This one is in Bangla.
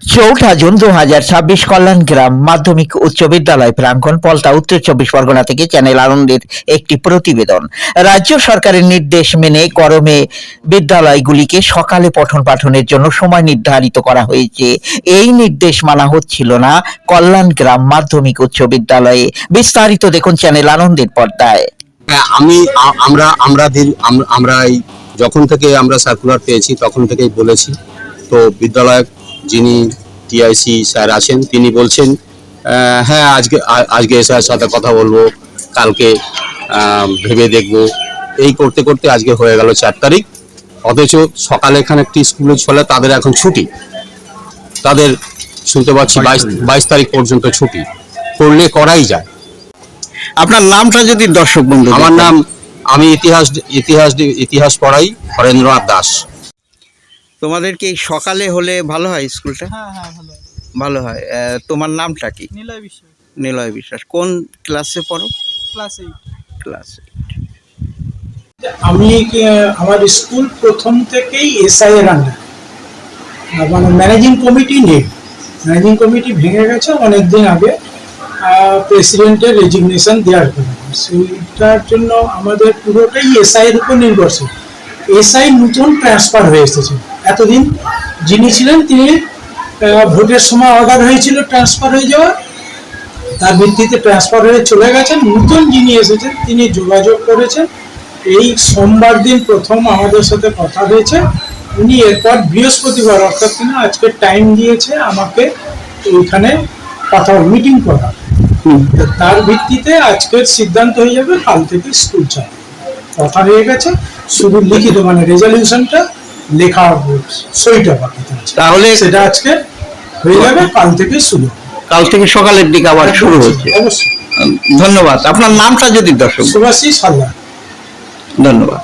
চৌঠা জুন 2026 কল্যাণ গ্রাম মাধ্যমিক উচ্চ বিদ্যালয় প্রাঙ্গণ পলতা উত্তর 24 পরগনা থেকে চ্যানেল আনন্দের একটি প্রতিবেদন। রাজ্য সরকারের নির্দেশ মেনে গরমে বিদ্যালয়গুলিকে সকালে পঠন পাঠনের জন্য সময় নির্ধারিত করা হয়েছে। এই নির্দেশ মানা হচ্ছিল না কল্যাণ গ্রাম মাধ্যমিক উচ্চ বিদ্যালয়ে। বিস্তারিত দেখুন চ্যানেল আনন্দের পর্দায়। আমরা যখন থেকে আমরা সার্কুলার পেয়েছি তখন থেকেই বলেছি। তো বিদ্যালয় যিনি টিআইসি স্যার আছেন তিনি বলছেন হ্যাঁ আজকে স্যার সাথে কথা বলবো, কালকে ভেবে দেখব। এই করতে করতে আজকে হয়ে গেল 4 তারিখ, অথচ সকালে এখানে একটি স্কুলে চলে তাদের এখন ছুটি। তাদের শুনতে পাচ্ছি 22 তারিখ পর্যন্ত ছুটি। করলে করাই যায়। আপনার নামটা যদি দর্শক বন্ধু। আমার নাম, আমি ইতিহাস পড়াই, হরেন্দ্রনাথ দাস। তোমাদের কি সকালে হলে ভালো হয় স্কুলটা? হ্যাঁ ভালো হয়। ভালো হয়। তোমার নামটা কি? নিলয় বিশ্বাস। নিলয় বিশ্বাস। কোন ক্লাসে পড়ো? ক্লাস 8। ক্লাস। আমি আমার স্কুল প্রথম থেকেই এসআই এর আন্ডার, মানে ম্যানেজিং কমিটি নেই। ম্যানেজিং কমিটি ভেঙে গেছে অনেকদিন আগে প্রেসিডেন্টের রেজিগনেশন দেওয়ার পরে। সেইটার জন্য আমাদের পুরোটাই এসআই এর উপর নির্ভরশীল। এসআই নতুন ট্রান্সফার হয়ে এসেছে। এতদিন যিনি ছিলেন তিনি ভোটের সময় অর্ডার হয়েছিল ট্রান্সফার হয়ে যাওয়া, তার ভিত্তিতে ট্রান্সফার হয়ে চলে গেছেন। নতুন যিনি এসেছেন তিনি যোগাযোগ করেছেন। এই সোমবার দিন প্রথম আমাদের সাথে কথা হয়েছে। উনি এরপর বৃহস্পতিবার, অর্থাৎ তিনি আজকে টাইম দিয়েছে আমাকে ওইখানে কথা মিটিং করা। তার ভিত্তিতে আজকের সিদ্ধান্ত হয়ে যাবে কাল থেকে স্কুল চালু। কথা হয়ে গেছে, শুধু লিখিত মানে রেজলিউশনটা লেখা সইটা বাকি আছে। তাহলে সেটা আজকে হয়ে যাবে, কাল থেকে শুরু। কাল থেকে সকালের দিকে আবার শুরু হচ্ছে। অবশ্যই। ধন্যবাদ। আপনার নামটা যদি দর্শক। সুভাষী সালদার। ধন্যবাদ।